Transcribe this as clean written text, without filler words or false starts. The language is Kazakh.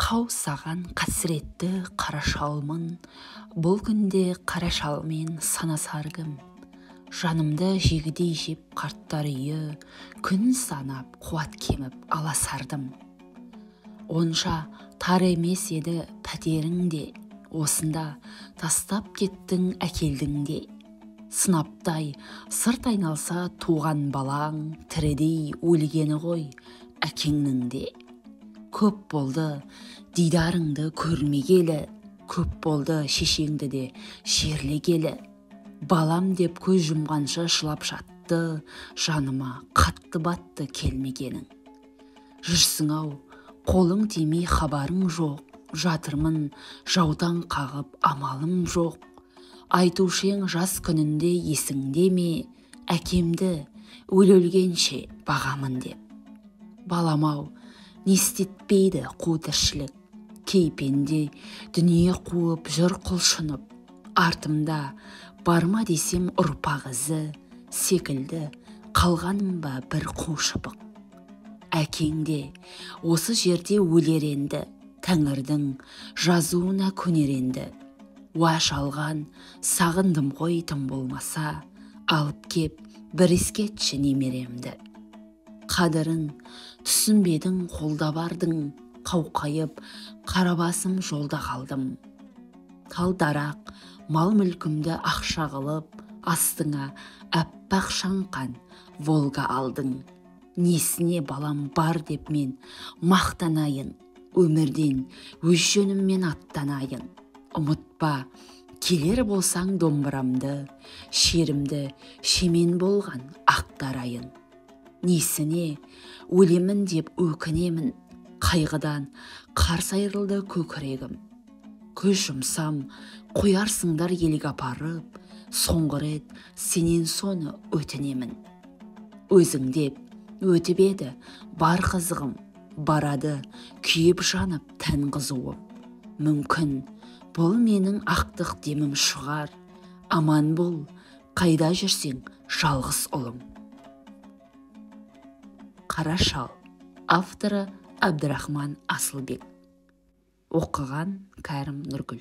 Қаусаған қасіретті қара шалмын, бұл күнде қара шалмен санасар кім? Жанымды жегідей жеп қарттар үйі, күн санап қуат кеміп аласардым. Онша тар емес еді пәтеріңде, осында тастап кеттің әкелдің де. Сынаптай сырт айналса туған балаң, тірідей өлгені ғой әкеңнің де. Көп болды дидарыңды көрмегелі, көп болды шешеңді де жерлегелі. Балам деп көз жұмғанша жылап жатты, жаныма қатты батты келмегенің. Жүрсің-ау, қолың тимей хабарың жоқ, жатырмын жаутаң қағып амалым жоқ. Айтушең жас күнінде есіңде ме, әкемді өлгенше бағамын деп. Балам-ау, не істетпейді қу тіршілік, кейпенде дүние қуып жүр құлшынып. Артымда барма десем ұрпақ ізі, секілді қалғаным ба бір қу шыбық. Әкеңде осы жерде өлер енді, Тәңірдің жазуына көнер енді. Уаш алған сағындым ғой тым болмаса, алып кеп бір ескетші немеремді. Қадырын түсінбедің қолда бардың, қауқайып қарабасым жолда қалдым. Талдарақ мал мүлкімді ақша қылып, астыңа әппақ шаңқан Волга алдың. Несіне балам бар деп мен мақтанайын, өмірден өз жөніммен аттанайын. Ұмытпа, келер болсаң домбырамды, шерімді шемен болған ақтарайын. Несіне өлемін деп өкінемін, қайғыдан қарс айрылды көкірегім. Көз жұмсам қоярсыңдар елге апарып, соңғы рет сенен соны өтінемін. Өзің деп өтіп еді бар қызығым, барады күйіп жанып тән қызуым. Мүмкін бұл менің ақтық демім шығар, аман бол, қайда жүрсең жалғыз ұлым. Қара шал, авторы Абдрахман Асылбек. Оқыған Кәрім Нұргүл.